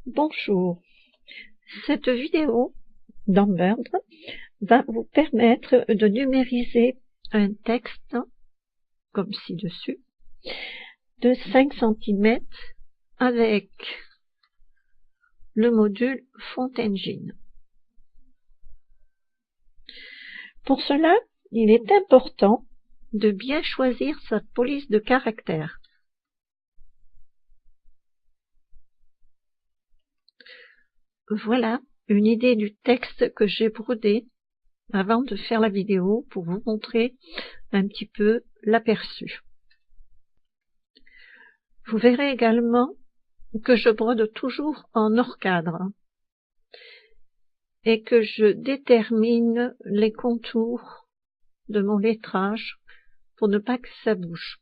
Bonjour, cette vidéo d'Embird va vous permettre de numériser un texte, comme ci-dessus, de 5 cm avec le module Font Engine. Pour cela, il est important de bien choisir sa police de caractères. Voilà une idée du texte que j'ai brodé avant de faire la vidéo pour vous montrer un petit peu l'aperçu. Vous verrez également que je brode toujours en hors cadre et que je détermine les contours de mon lettrage pour ne pas que ça bouge.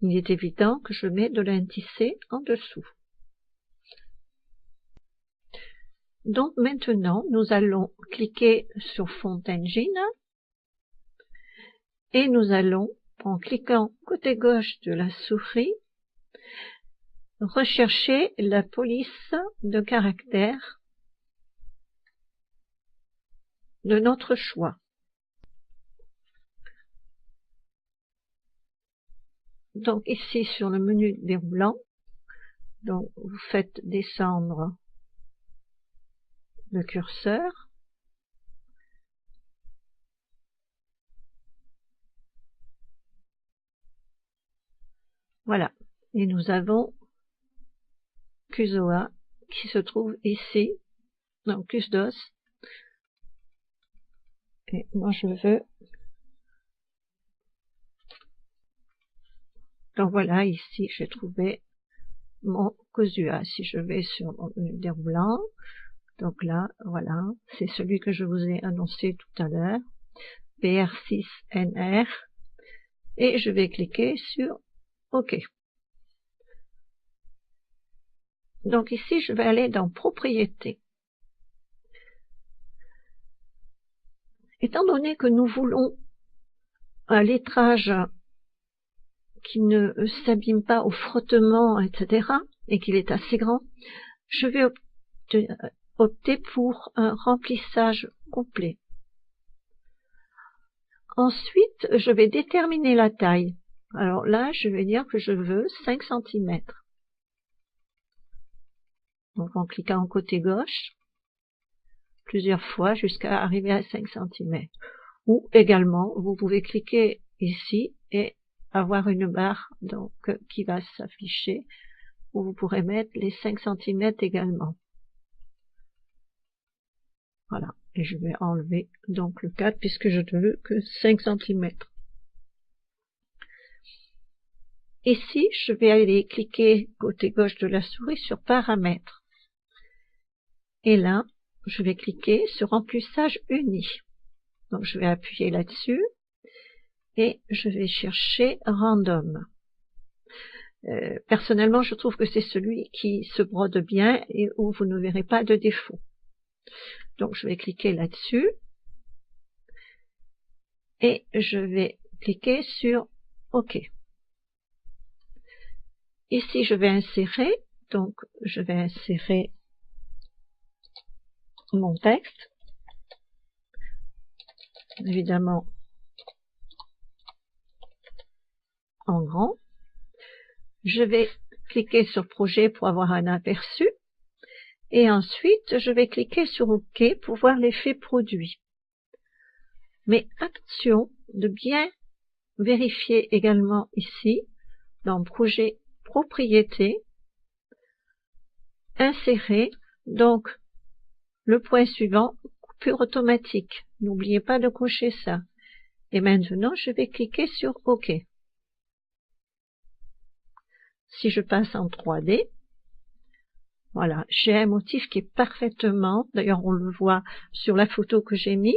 Il est évident que je mets de l'intissé en dessous. Donc maintenant, nous allons cliquer sur Font Engine et nous allons, en cliquant côté gauche de la souris, rechercher la police de caractère de notre choix. Donc ici sur le menu déroulant, donc vous faites descendre le curseur. Voilà, et nous avons Cuzoa qui se trouve ici, dans Cusdos. Et moi je veux. Donc voilà, ici j'ai trouvé mon Cosua. Si je vais sur mon menu déroulant, donc là, voilà, c'est celui que je vous ai annoncé tout à l'heure, PR6NR, et je vais cliquer sur OK. Donc ici, je vais aller dans Propriétés. Étant donné que nous voulons un lettrage qui ne s'abîme pas au frottement, etc., et qu'il est assez grand, je vais opter pour un remplissage complet. Ensuite, je vais déterminer la taille. Alors là, je vais dire que je veux 5 cm. Donc en cliquant en côté gauche, plusieurs fois jusqu'à arriver à 5 cm. Ou également, vous pouvez cliquer ici et avoir une barre donc, qui va s'afficher, où vous pourrez mettre les 5 cm également. Voilà, et je vais enlever donc le 4 puisque je ne veux que 5 cm. Ici, je vais aller cliquer côté gauche de la souris sur Paramètres. Et là, je vais cliquer sur Remplissage uni. Donc je vais appuyer là-dessus et je vais chercher Random. Personnellement, je trouve que c'est celui qui se brode bien et où vous ne verrez pas de défaut. Donc je vais cliquer là-dessus et je vais cliquer sur OK. Ici, je vais insérer, donc je vais insérer mon texte, évidemment en grand. Je vais cliquer sur Projet pour avoir un aperçu. Et ensuite, je vais cliquer sur OK pour voir l'effet produit. Mais attention de bien vérifier également ici, dans Projet Propriété, Insérer, donc le point suivant, coupure automatique. N'oubliez pas de cocher ça. Et maintenant, je vais cliquer sur OK. Si je passe en 3D, voilà, j'ai un motif qui est parfaitement, d'ailleurs on le voit sur la photo que j'ai mise,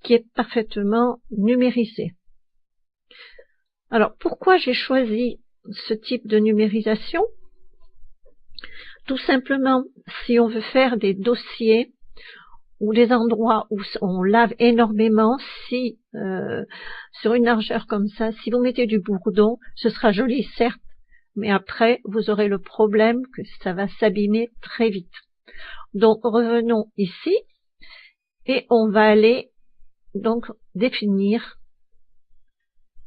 qui est parfaitement numérisé. Alors pourquoi j'ai choisi ce type de numérisation? Tout simplement, si on veut faire des dossiers ou des endroits où on lave énormément, si sur une largeur comme ça, si vous mettez du bourdon, ce sera joli certes, mais après, vous aurez le problème que ça va s'abîmer très vite. Donc, revenons ici et on va aller donc définir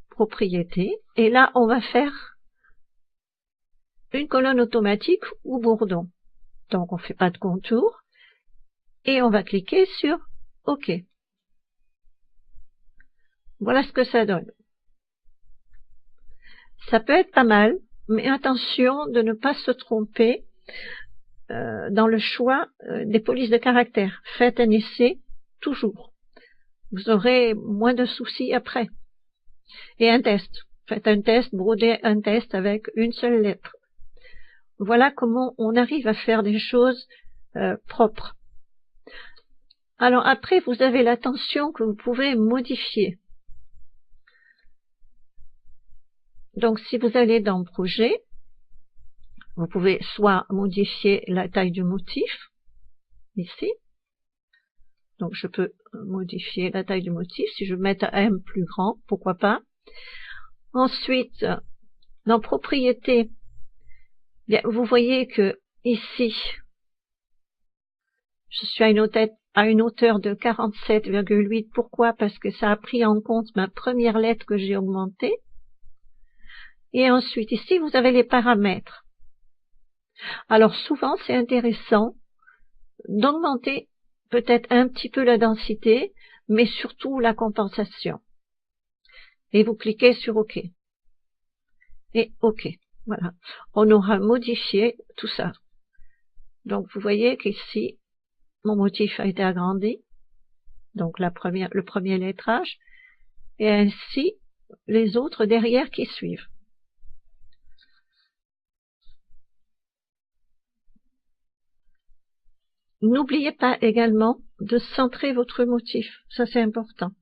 propriété. Et là, on va faire une colonne automatique ou bourdon. Donc, on ne fait pas de contour et on va cliquer sur OK. Voilà ce que ça donne. Ça peut être pas mal, mais attention de ne pas se tromper dans le choix des polices de caractère. Faites un essai toujours. Vous aurez moins de soucis après. Et un test. Faites un test, brodez un test avec une seule lettre. Voilà comment on arrive à faire des choses propres. Alors après, vous avez la tension que vous pouvez modifier. Donc si vous allez dans Projet, vous pouvez soit modifier la taille du motif, ici. Donc je peux modifier la taille du motif. Si je mets un M plus grand, pourquoi pas. Ensuite, dans Propriété, bien, vous voyez que ici, je suis à une hauteur de 47,8. Pourquoi? Parce que ça a pris en compte ma première lettre que j'ai augmentée. Et ensuite, ici, vous avez les paramètres. Alors, souvent, c'est intéressant d'augmenter peut-être un petit peu la densité, mais surtout la compensation. Et vous cliquez sur OK. Et OK. Voilà. On aura modifié tout ça. Donc, vous voyez qu'ici, mon motif a été agrandi. Donc, le premier lettrage. Et ainsi, les autres derrière qui suivent. N'oubliez pas également de centrer votre motif, ça c'est important.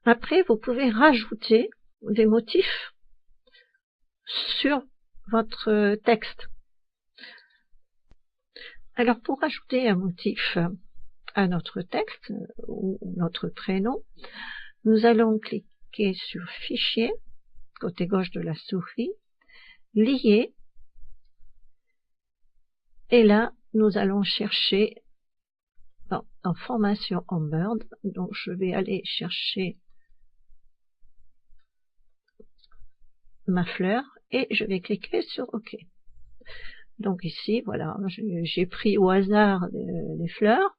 Après, vous pouvez rajouter des motifs sur votre texte. Alors pour ajouter un motif à notre texte ou notre prénom, nous allons cliquer sur Fichier, côté gauche de la souris, Lier, et là, nous allons chercher en formation en Bird. Donc, je vais aller chercher ma fleur et je vais cliquer sur OK. Donc ici, voilà, j'ai pris au hasard les fleurs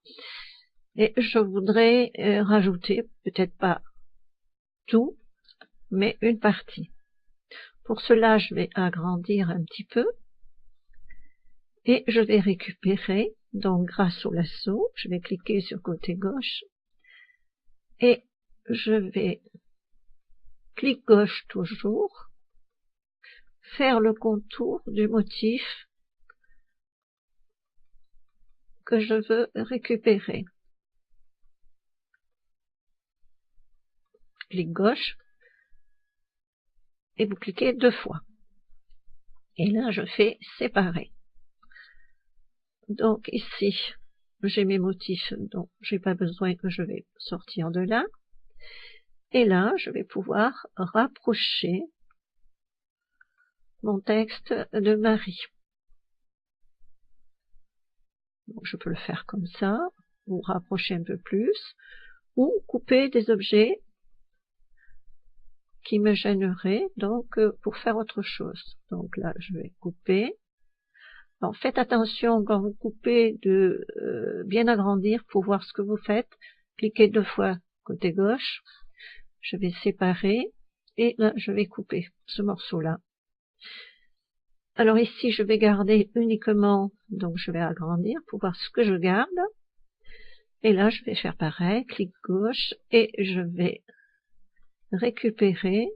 et je voudrais rajouter, peut-être pas tout, mais une partie. Pour cela, je vais agrandir un petit peu et je vais récupérer. Donc, grâce au lasso, je vais cliquer sur côté gauche et je vais, clic gauche toujours, faire le contour du motif que je veux récupérer. Clic gauche et vous cliquez 2 fois. Et là, je fais séparer. Donc ici, j'ai mes motifs dont j'ai pas besoin, que je vais sortir de là. Et là, je vais pouvoir rapprocher mon texte de Marie. Donc, je peux le faire comme ça, ou rapprocher un peu plus, ou couper des objets qui me gêneraient, donc pour faire autre chose. Donc là, je vais couper. Alors, faites attention quand vous coupez de bien agrandir pour voir ce que vous faites. Cliquez 2 fois côté gauche. Je vais séparer et là, je vais couper ce morceau-là. Alors ici, je vais garder uniquement, donc je vais agrandir pour voir ce que je garde. Et là, je vais faire pareil, clic gauche et je vais récupérer,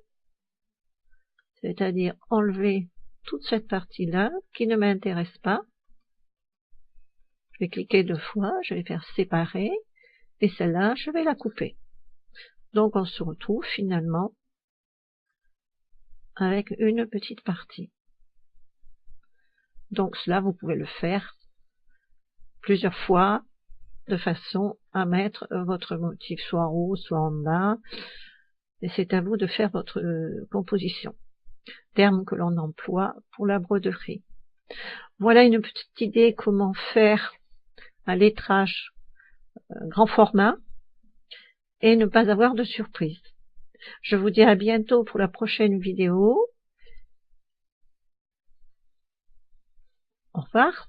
c'est-à-dire enlever toute cette partie-là qui ne m'intéresse pas. Je vais cliquer 2 fois, je vais faire séparer, et celle-là, je vais la couper. Donc, on se retrouve finalement avec une petite partie. Donc, cela, vous pouvez le faire plusieurs fois, de façon à mettre votre motif soit en haut, soit en bas, et c'est à vous de faire votre composition. terme que l'on emploie pour la broderie. Voilà une petite idée comment faire un lettrage grand format et ne pas avoir de surprise. Je vous dis à bientôt pour la prochaine vidéo. Au revoir.